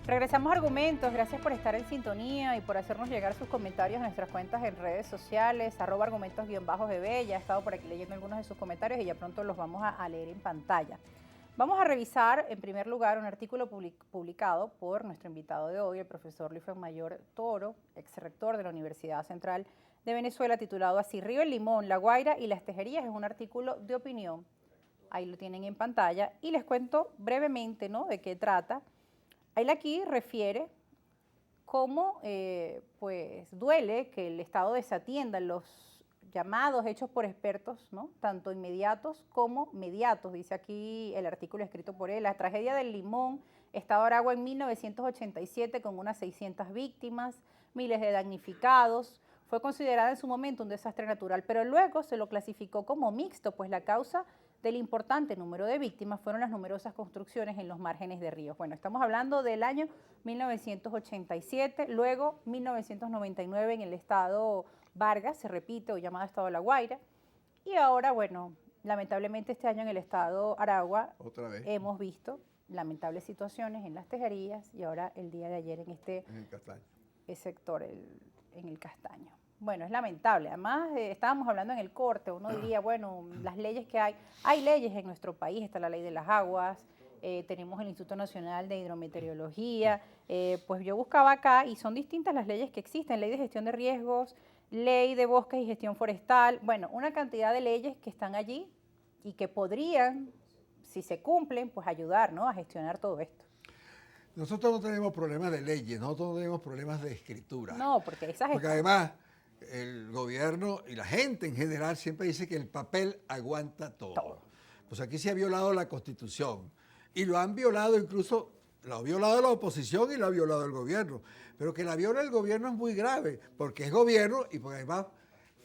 Regresamos a Argumentos, gracias por estar en sintonía y por hacernos llegar sus comentarios a nuestras cuentas en redes sociales, @argumentos_gb, ya he estado por aquí leyendo algunos de sus comentarios y ya pronto los vamos a leer en pantalla. Vamos a revisar en primer lugar un artículo publicado por nuestro invitado de hoy, el profesor Luis Mayor Toro, ex rector de la Universidad Central de Venezuela, titulado así: Río El Limón, La Guaira y las Tejerías. Es un artículo de opinión, ahí lo tienen en pantalla y les cuento brevemente, ¿no?, de qué trata. Él aquí refiere cómo pues duele que el Estado desatienda los llamados hechos por expertos, ¿no?, tanto inmediatos como mediatos. Dice aquí el artículo escrito por él: la tragedia del Limón, Estado Aragua, en 1987, con unas 600 víctimas, miles de damnificados, fue considerada en su momento un desastre natural, pero luego se lo clasificó como mixto, pues la causa del importante número de víctimas fueron las numerosas construcciones en los márgenes de ríos. Bueno, estamos hablando del año 1987, luego 1999 en el estado Vargas, se repite, o llamado estado La Guaira, y ahora, bueno, lamentablemente este año en el estado Aragua otra vez hemos visto lamentables situaciones en las tejerías y ahora el día de ayer en este sector, en el Castaño. Bueno, es lamentable. Además, estábamos hablando en el corte, uno diría, bueno, las leyes que hay leyes en nuestro país, está la ley de las aguas, tenemos el Instituto Nacional de Hidrometeorología, pues yo buscaba acá y son distintas las leyes que existen: ley de gestión de riesgos, ley de bosques y gestión forestal, bueno, una cantidad de leyes que están allí y que podrían, si se cumplen, pues ayudar, ¿no?, a gestionar todo esto. Nosotros no tenemos problemas de leyes, nosotros no tenemos problemas de escritura. No, porque Porque además el gobierno y la gente en general siempre dice que el papel aguanta todo. Pues aquí se ha violado la Constitución y lo han violado, incluso lo ha violado la oposición y lo ha violado el gobierno. Pero que la viola el gobierno es muy grave, porque es gobierno y porque además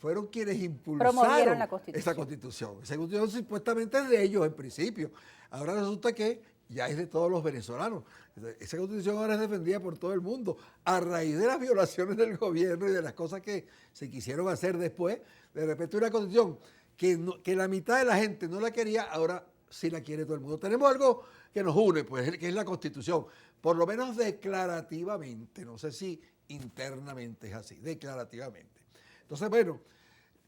fueron quienes impulsaron esa Constitución. Esa Constitución supuestamente es de ellos en principio. Ahora resulta que ya es de todos los venezolanos. Esa Constitución ahora es defendida por todo el mundo a raíz de las violaciones del gobierno y de las cosas que se quisieron hacer después. De repente una Constitución que la mitad de la gente no la quería, ahora sí la quiere todo el mundo. Tenemos algo que nos une, pues, que es la Constitución, por lo menos declarativamente. No sé si internamente es así, declarativamente. Entonces, bueno,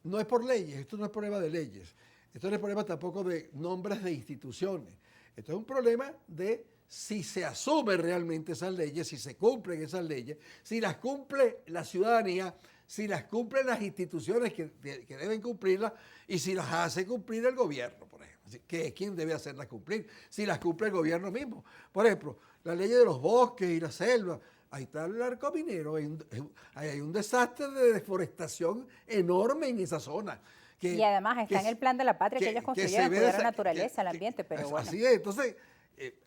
no es por leyes, esto no es problema de leyes, esto no es problema tampoco de nombres de instituciones, esto es un problema de si se asumen realmente esas leyes, si se cumplen esas leyes, si las cumple la ciudadanía, si las cumplen las instituciones que deben cumplirlas y si las hace cumplir el gobierno, por ejemplo, que es quien debe hacerlas cumplir, si las cumple el gobierno mismo. Por ejemplo, la ley de los bosques y la selva, ahí está el arco minero, hay un desastre de deforestación enorme en esa zona. Y además está en el plan de la patria que ellos construyeron, cuidar la naturaleza, el ambiente, pero bueno. Así es, entonces,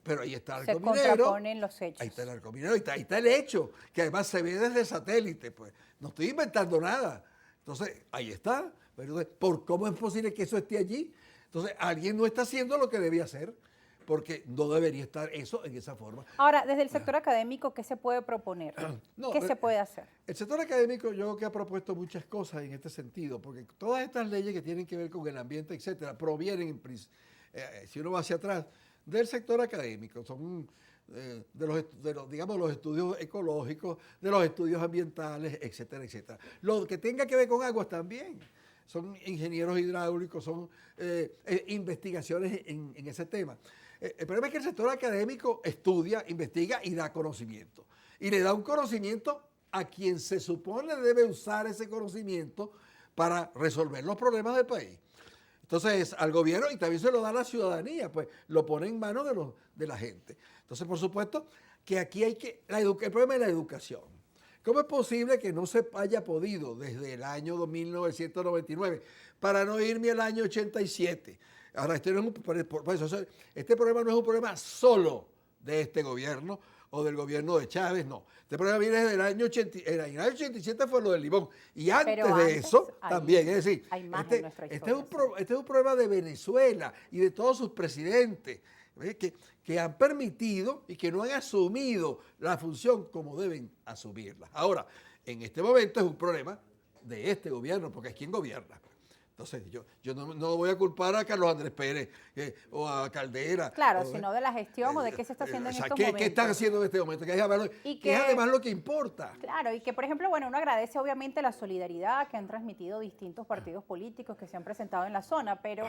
pero ahí está el arco minero. Se contraponen los hechos. Ahí está el arco minero, ahí está el hecho, que además se ve desde satélite, pues no estoy inventando nada. Entonces, ahí está. Pero, ¿por cómo es posible que eso esté allí? Entonces, alguien no está haciendo lo que debía hacer, porque no debería estar eso en esa forma. Ahora, desde el sector académico, ¿qué se puede proponer? ¿Qué se puede hacer? El sector académico yo creo que ha propuesto muchas cosas en este sentido, porque todas estas leyes que tienen que ver con el ambiente, etcétera, provienen, si uno va hacia atrás, del sector académico. Son digamos, los estudios ecológicos, de los estudios ambientales, etcétera, etcétera. Lo que tenga que ver con aguas también. Son ingenieros hidráulicos, son investigaciones en ese tema. El problema es que el sector académico estudia, investiga y da conocimiento. Y le da un conocimiento a quien se supone debe usar ese conocimiento para resolver los problemas del país. Entonces, al gobierno, y también se lo da a la ciudadanía, pues lo pone en manos de la gente. Entonces, por supuesto, que aquí hay el problema es la educación. ¿Cómo es posible que no se haya podido desde el año 1999, para no irme al año 87? Ahora, este problema no es un problema solo de este gobierno o del gobierno de Chávez, no. Este problema viene desde el año 87, el año 87 fue lo del Limón, y antes de eso también, es decir, este es un problema de Venezuela y de todos sus presidentes, que han permitido y que no han asumido la función como deben asumirla. Ahora, en este momento es un problema de este gobierno, porque es quien gobierna. Entonces, yo no voy a culpar a Carlos Andrés Pérez o a Caldera. Claro, sino de la gestión o de qué se está haciendo en estos momentos. ¿Qué están haciendo en este momento? Que es además lo que importa. Claro, y que, por ejemplo, bueno, uno agradece obviamente la solidaridad que han transmitido distintos partidos políticos que se han presentado en la zona, pero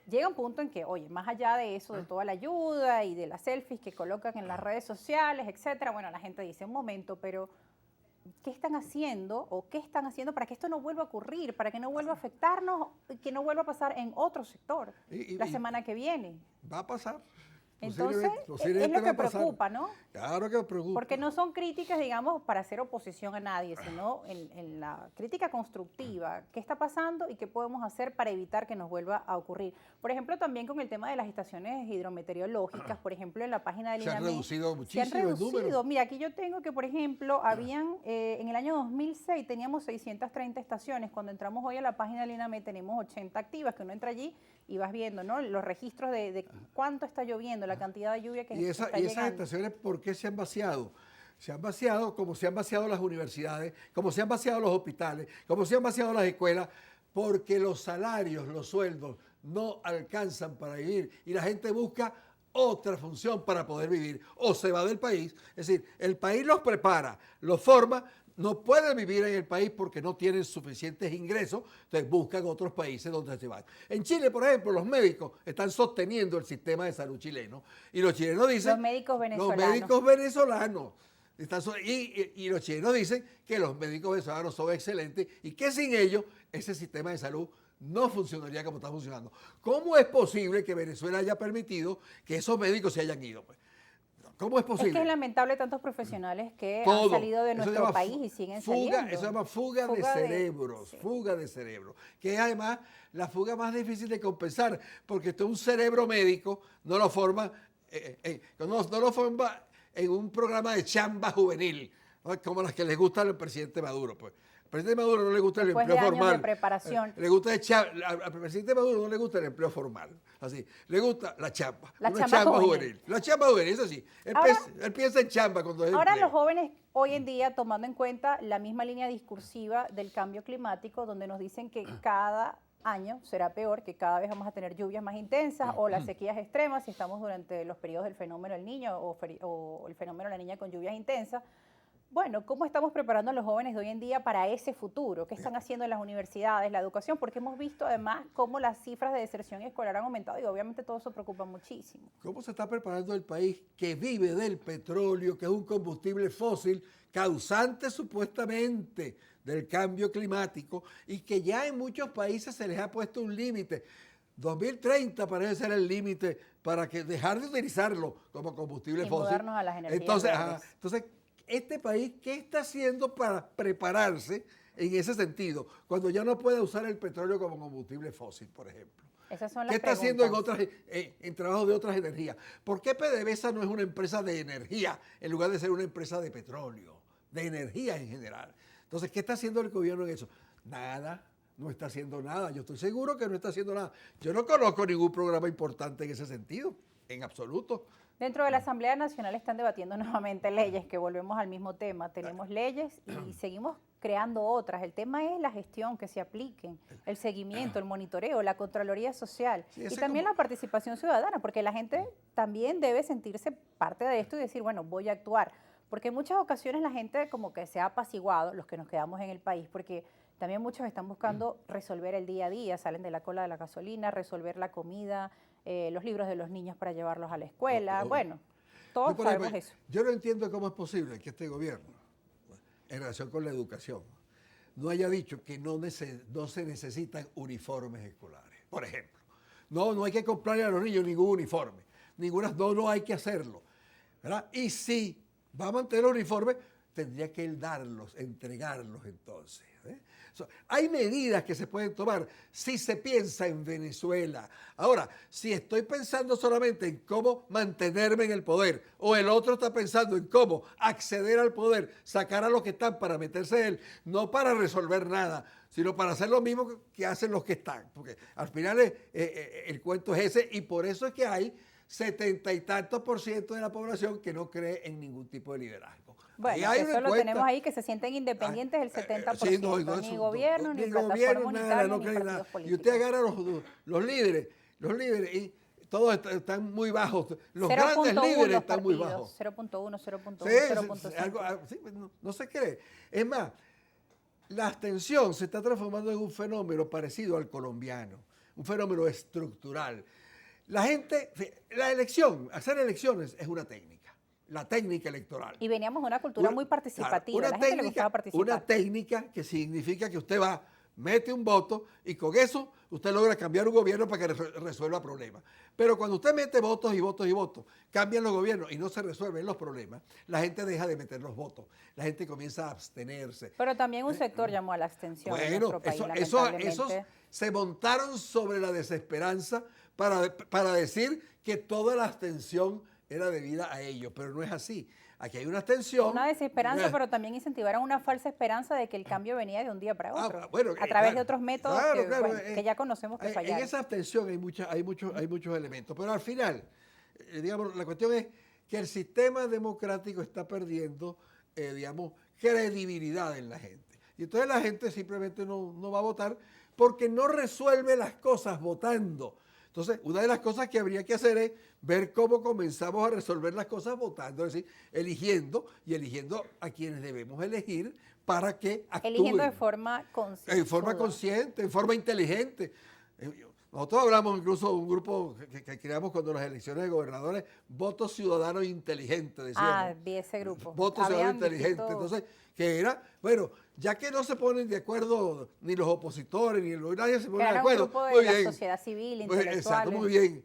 llega un punto en que, oye, más allá de eso, de toda la ayuda y de las selfies que colocan en las redes sociales, etcétera, bueno, la gente dice, un momento, pero ¿qué están haciendo o qué están haciendo para que esto no vuelva a ocurrir, para que no vuelva a afectarnos y que no vuelva a pasar en otro sector la semana que viene? Va a pasar. Entonces, es lo que preocupa, ¿no? Claro que preocupa. Porque no son críticas, digamos, para hacer oposición a nadie, sino en la crítica constructiva. ¿Qué está pasando y qué podemos hacer para evitar que nos vuelva a ocurrir? Por ejemplo, también con el tema de las estaciones hidrometeorológicas, por ejemplo, en la página del INAME. Se han reducido muchísimo el número. Mira, aquí yo tengo que, por ejemplo, habían, en el año 2006 teníamos 630 estaciones. Cuando entramos hoy a la página del INAME tenemos 80 activas, que uno entra allí y vas viendo, ¿no? Los registros de cuánto está lloviendo, la cantidad de lluvia que está llegando. ¿Y esas estaciones por qué se han vaciado? Se han vaciado como se han vaciado las universidades, como se han vaciado los hospitales, como se han vaciado las escuelas, porque los salarios, los sueldos no alcanzan para vivir y la gente busca otra función para poder vivir o se va del país. Es decir, el país los prepara, los forma, no pueden vivir en el país porque no tienen suficientes ingresos, entonces buscan otros países donde se van. En Chile, por ejemplo, los médicos están sosteniendo el sistema de salud chileno y los chilenos dicen... Los médicos venezolanos. Los médicos venezolanos. Y los chilenos dicen que los médicos venezolanos son excelentes y que sin ellos ese sistema de salud no funcionaría como está funcionando. ¿Cómo es posible que Venezuela haya permitido que esos médicos se hayan ido? Pues? ¿Cómo es posible? Es que es lamentable tantos profesionales que han salido de nuestro país y siguen saliendo. Eso se llama fuga de cerebros, sí. Fuga de cerebros, que es además la fuga más difícil de compensar, porque un cerebro médico no lo forma, no lo forma en un programa de chamba juvenil, ¿no? Como las que les gusta al presidente Maduro, pues. Al presidente Maduro no le gusta el empleo formal. De preparación. Al presidente Maduro no le gusta el empleo formal. Así, le gusta la chamba. Una chamba juvenil. La chamba juvenil, eso sí. Él piensa en chamba cuando es ahora empleo. Los jóvenes hoy en día, tomando en cuenta la misma línea discursiva del cambio climático, donde nos dicen que cada año será peor, que cada vez vamos a tener lluvias más intensas o las sequías extremas, si estamos durante los periodos del fenómeno del Niño o el fenómeno de la Niña con lluvias intensas. Bueno, ¿cómo estamos preparando a los jóvenes de hoy en día para ese futuro? ¿Qué están haciendo en las universidades, la educación? Porque hemos visto además cómo las cifras de deserción escolar han aumentado y obviamente todo eso preocupa muchísimo. ¿Cómo se está preparando el país que vive del petróleo, que es un combustible fósil causante supuestamente del cambio climático y que ya en muchos países se les ha puesto un límite? 2030 parece ser el límite para dejar de utilizarlo como combustible fósil. Mudarnos a las energías verdes. Entonces, este país, ¿qué está haciendo para prepararse en ese sentido? Cuando ya no puede usar el petróleo como combustible fósil, por ejemplo. Esas son las ¿Qué está preguntas. haciendo en trabajos de otras energías? ¿Por qué PDVSA no es una empresa de energía en lugar de ser una empresa de petróleo, de energía en general? Entonces, ¿qué está haciendo el gobierno en eso? Nada. No está haciendo nada. Yo estoy seguro que no está haciendo nada. Yo no conozco ningún programa importante en ese sentido, en absoluto. Dentro de la Asamblea Nacional están debatiendo nuevamente leyes, que volvemos al mismo tema. Tenemos leyes y seguimos creando otras. El tema es la gestión, que se apliquen, el seguimiento, el monitoreo, la Contraloría Social y también la participación ciudadana, porque la gente también debe sentirse parte de esto y decir, bueno, voy a actuar. Porque en muchas ocasiones la gente como que se ha apaciguado, los que nos quedamos en el país, porque también muchos están buscando resolver el día a día, salen de la cola de la gasolina, resolver la comida, los libros de los niños para llevarlos a la escuela. Bueno, todos sabemos eso. Yo no entiendo cómo es posible que este gobierno, en relación con la educación, no haya dicho que no se necesitan uniformes escolares. Por ejemplo, no hay que comprarle a los niños ningún uniforme, no hay que hacerlo, ¿verdad? Y si va a mantener uniformes, tendría que él entregarlos entonces. Hay medidas que se pueden tomar si se piensa en Venezuela. Ahora, si estoy pensando solamente en cómo mantenerme en el poder o el otro está pensando en cómo acceder al poder, sacar a los que están para meterse en él, no para resolver nada, sino para hacer lo mismo que hacen los que están. Porque al final el cuento es ese y por eso es que hay 70 y tantos % de la población que no cree en ningún tipo de liderazgo. Bueno, eso lo tenemos ahí, que se sienten independientes el 70%. Sí, ni gobierno, ni plataforma unitaria, no ni creen partidos nada. políticos. Y usted agarra los líderes, y todos están muy bajos. Los grandes líderes están muy bajos. 0.1, 0.1, Sí, 0.5. sí, no se cree. Es más, la abstención se está transformando en un fenómeno parecido al colombiano, un fenómeno estructural. La gente, hacer elecciones es una técnica, la técnica electoral. Y veníamos de una cultura muy participativa, a la gente le gustaba participar. Una técnica que significa que usted va, mete un voto y con eso usted logra cambiar un gobierno para que resuelva problemas. Pero cuando usted mete votos y votos y votos, cambian los gobiernos y no se resuelven los problemas, la gente deja de meter los votos, la gente comienza a abstenerse. Pero también un sector llamó a la abstención en nuestro país, esos se montaron sobre la desesperanza para decir que toda la abstención era debida a ellos, pero no es así. Aquí hay una abstención. Una desesperanza, pero también incentivaron una falsa esperanza de que el cambio venía de un día para otro, a través de otros métodos que ya conocemos que fallaron. En esa abstención hay muchos elementos, pero al final, digamos, la cuestión es que el sistema democrático está perdiendo, credibilidad en la gente. Y entonces la gente simplemente no va a votar porque no resuelve las cosas votando. Entonces, una de las cosas que habría que hacer es ver cómo comenzamos a resolver las cosas votando, es decir, eligiendo a quienes debemos elegir para que actúen. Eligiendo de forma consciente. En forma consciente, en forma inteligente. Nosotros hablamos incluso de un grupo que creamos cuando las elecciones de gobernadores, Voto Ciudadano Inteligente, decíamos. Vi ese grupo. Voto Ciudadano Inteligente. Entonces, que era, bueno, ya que no se ponen de acuerdo ni los opositores, ni nadie se pone de acuerdo. Un grupo de la sociedad civil, intelectuales. Exacto, muy bien.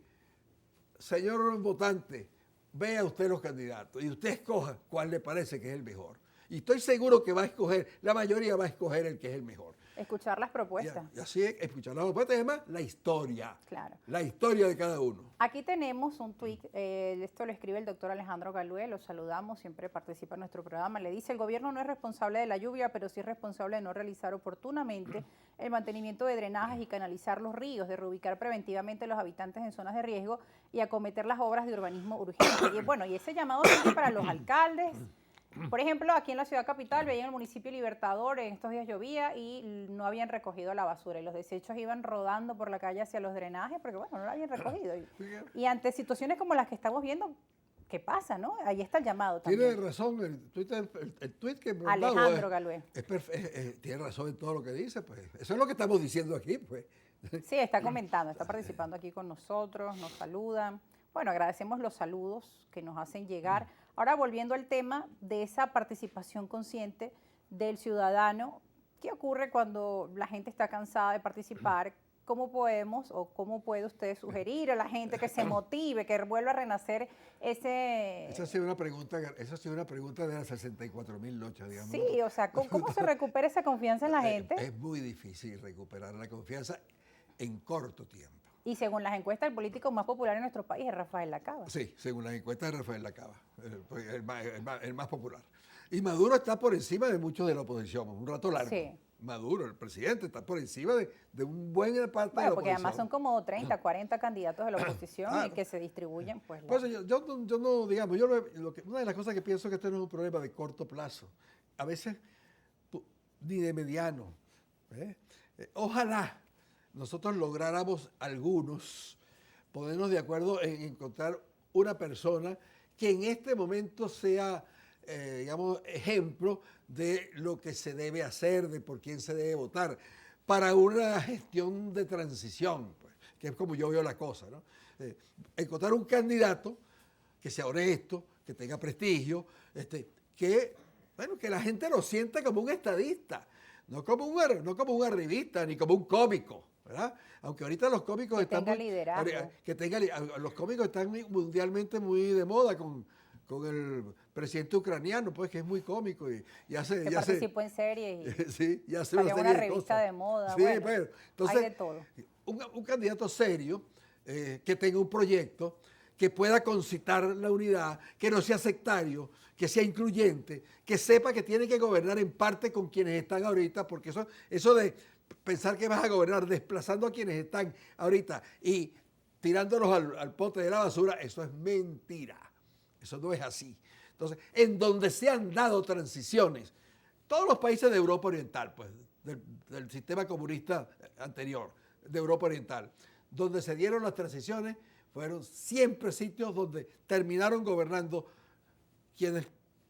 Señor votante, vea usted los candidatos y usted escoja cuál le parece que es el mejor. Y estoy seguro que va a escoger, la mayoría va a escoger el que es el mejor. Escuchar las propuestas. Y así es, escuchar las propuestas y además la historia. Claro. La historia de cada uno. Aquí tenemos un tuit, esto lo escribe el doctor Alejandro Galué, lo saludamos, siempre participa en nuestro programa. Le dice: el gobierno no es responsable de la lluvia, pero sí es responsable de no realizar oportunamente el mantenimiento de drenajes y canalizar los ríos, de reubicar preventivamente a los habitantes en zonas de riesgo y acometer las obras de urbanismo urgente. Y bueno, y ese llamado sigue para los alcaldes. Por ejemplo, aquí en la ciudad capital, veía en el municipio Libertador, en estos días llovía y no habían recogido la basura y los desechos iban rodando por la calle hacia los drenajes porque, bueno, no la habían recogido. Y ante situaciones como las que estamos viendo, ¿qué pasa, no? Ahí está el llamado también. Tiene razón, el tuit que hemos Alejandro Galué. Tiene razón en todo lo que dice, pues. Eso es lo que estamos diciendo aquí, pues. Sí, está comentando, está participando aquí con nosotros, nos saludan. Bueno, agradecemos los saludos que nos hacen llegar. Ahora, volviendo al tema de esa participación consciente del ciudadano, ¿qué ocurre cuando la gente está cansada de participar? ¿Cómo podemos o cómo puede usted sugerir a la gente que se motive, que vuelva a renacer ese... Esa ha sido una pregunta de las 64,000 noches, digamos. Sí, o sea, ¿cómo se recupera esa confianza en la gente? Es muy difícil recuperar la confianza en corto tiempo. Y según las encuestas, el político más popular en nuestro país es Rafael Lacaba. Sí, según las encuestas de Rafael Lacaba, el más popular. Y Maduro está por encima de muchos de la oposición, un rato largo. Sí. Maduro, el presidente, está por encima de un buen parte de la oposición. Porque además son como 30, 40 candidatos de la oposición y que se distribuyen. Pues yo no, digamos, una de las cosas que pienso es que esto no es un problema de corto plazo, a veces ni de mediano. Ojalá nosotros lográramos algunos ponernos de acuerdo en encontrar una persona que en este momento sea, ejemplo de lo que se debe hacer, de por quién se debe votar, para una gestión de transición, pues, que es como yo veo la cosa, ¿no? Encontrar un candidato que sea honesto, que tenga prestigio, que la gente lo sienta como un estadista, no como un arribista, ni como un cómico, ¿verdad? Aunque ahorita los cómicos están los cómicos están mundialmente muy de moda con el presidente ucraniano, pues, que es muy cómico y hace... participó en series y sí, y hace una revista de moda. Sí, bueno, entonces, hay de todo. Un candidato serio, que tenga un proyecto, que pueda concitar la unidad, que no sea sectario, que sea incluyente, que sepa que tiene que gobernar en parte con quienes están ahorita, porque eso de pensar que vas a gobernar desplazando a quienes están ahorita y tirándolos al pote de la basura, eso es mentira. Eso no es así. Entonces, en donde se han dado transiciones, todos los países de Europa Oriental, pues, del sistema comunista anterior, de Europa Oriental, donde se dieron las transiciones, fueron siempre sitios donde terminaron gobernando quienes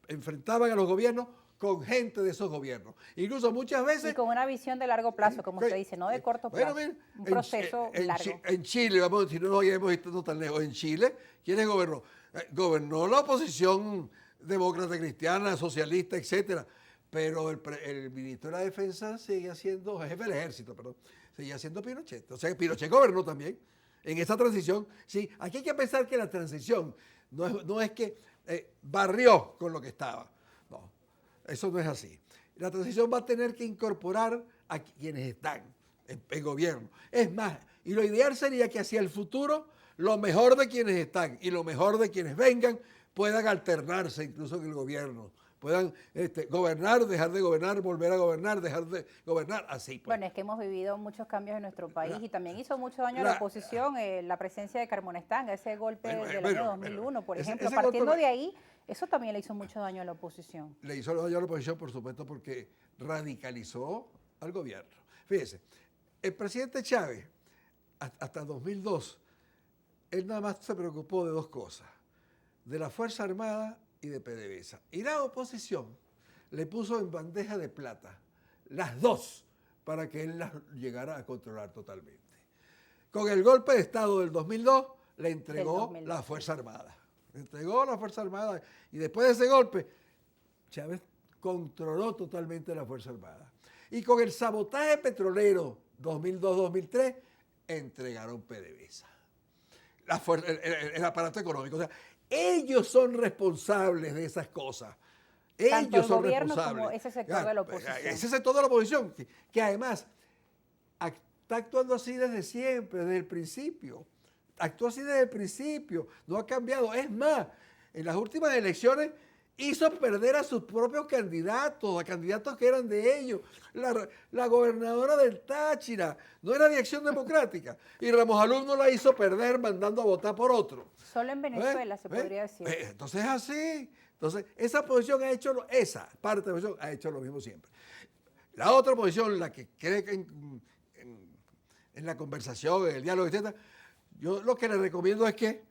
enfrentaban a los gobiernos con gente de esos gobiernos. Incluso muchas veces... Y con una visión de largo plazo, como usted dice, no de corto plazo. Bueno, miren, un proceso largo. En Chile, vamos a decir, no hemos visto tan lejos, en Chile, ¿quiénes gobernó? Gobernó la oposición demócrata cristiana, socialista, etcétera. Pero el ministro de la Defensa seguía siendo, jefe del ejército, perdón, seguía siendo Pinochet. O sea, Pinochet gobernó también en esa transición. Sí, aquí hay que pensar que la transición no es que barrió con lo que estaba. No, eso no es así. La transición va a tener que incorporar a quienes están en gobierno. Es más, y lo ideal sería que hacia el futuro lo mejor de quienes están y lo mejor de quienes vengan puedan alternarse incluso en el gobierno. Puedan gobernar, dejar de gobernar, volver a gobernar, dejar de gobernar, así. Pues. Bueno, es que hemos vivido muchos cambios en nuestro país y también hizo mucho daño a la oposición la presencia de Carmonestanga, ese golpe del año 2001, por ejemplo. Partiendo de ahí, eso también le hizo mucho daño a la oposición. Le hizo daño a la oposición, por supuesto, porque radicalizó al gobierno. Fíjese, el presidente Chávez, hasta 2002, él nada más se preocupó de dos cosas, de la Fuerza Armada y de PDVSA. Y la oposición le puso en bandeja de plata las dos para que él las llegara a controlar totalmente. Con el golpe de Estado del 2002 le entregó la Fuerza Armada. Le entregó la Fuerza Armada y después de ese golpe Chávez controló totalmente la Fuerza Armada. Y con el sabotaje petrolero 2002-2003 entregaron PDVSA. El aparato económico. O sea, ellos son responsables de esas cosas. Tanto Ellos el son gobierno responsables. como ese sector de la oposición. Ese sector de la oposición, que además está actuando así desde siempre, desde el principio. Actuó así desde el principio, no ha cambiado. Es más, en las últimas elecciones hizo perder a sus propios candidatos, a candidatos que eran de ellos. La gobernadora del Táchira no era de Acción Democrática y Ramos Alumno la hizo perder mandando a votar por otro. Solo en Venezuela se podría decir. Entonces es así. Entonces esa posición ha hecho, esa parte de la posición ha hecho lo mismo siempre. La otra posición, la que cree que en la conversación, en el diálogo, etc., yo lo que le recomiendo es que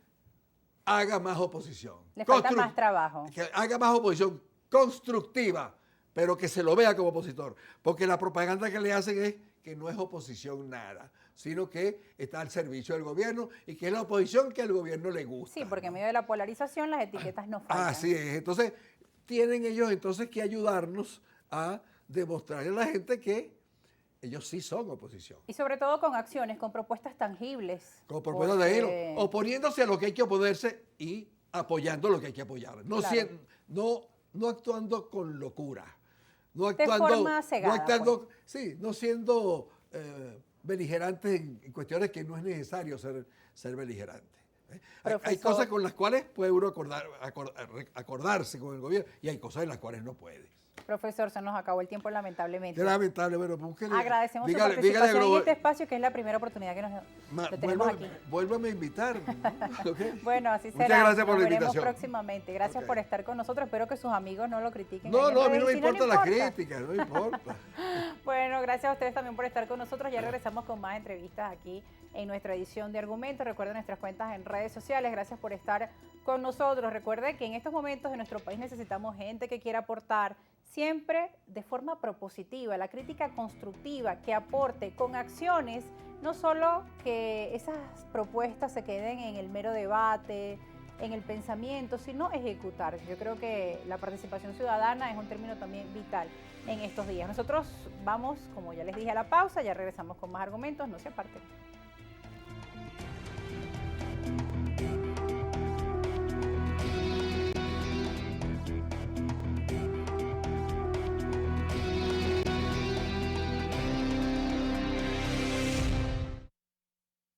haga más oposición. Le falta más trabajo. Que haga más oposición constructiva, pero que se lo vea como opositor. Porque la propaganda que le hacen es que no es oposición nada, sino que está al servicio del gobierno y que es la oposición que al gobierno le gusta. Sí, porque en medio de la polarización las etiquetas no faltan. Así es. Entonces, tienen ellos que ayudarnos a demostrarle a la gente que ellos sí son oposición. Y sobre todo con acciones, con propuestas tangibles. Con propuestas tangibles, oponiéndose a lo que hay que oponerse y apoyando lo que hay que apoyar. No, claro. no actuando con locura. No actuando, de forma cegada, no actuando, pues. Sí, no siendo beligerantes en cuestiones que no es necesario ser beligerante. Hay cosas con las cuales puede uno acordarse con el gobierno y hay cosas en las cuales no puede. Profesor, se nos acabó el tiempo lamentablemente. Qué lamentable, bueno, búsquele. Agradecemos su participación en este espacio, que es la primera oportunidad que nos tenemos aquí. Vuélvame a invitar. ¿No? Okay. Bueno, así será. Muchas gracias por la invitación. Nos veremos próximamente. Gracias por estar con nosotros. Espero que sus amigos no lo critiquen. No, a mí no me importa la crítica, no importa. Bueno, gracias a ustedes también por estar con nosotros. Ya regresamos con más entrevistas aquí en nuestra edición de Argumentos. Recuerden nuestras cuentas en redes sociales. Gracias por estar con nosotros. Recuerden que en estos momentos en nuestro país necesitamos gente que quiera aportar siempre de forma propositiva, la crítica constructiva, que aporte con acciones, no solo que esas propuestas se queden en el mero debate, en el pensamiento, sino ejecutar. Yo creo que la participación ciudadana es un término también vital en estos días. Nosotros vamos, como ya les dije, a la pausa, ya regresamos con más argumentos, no se aparten.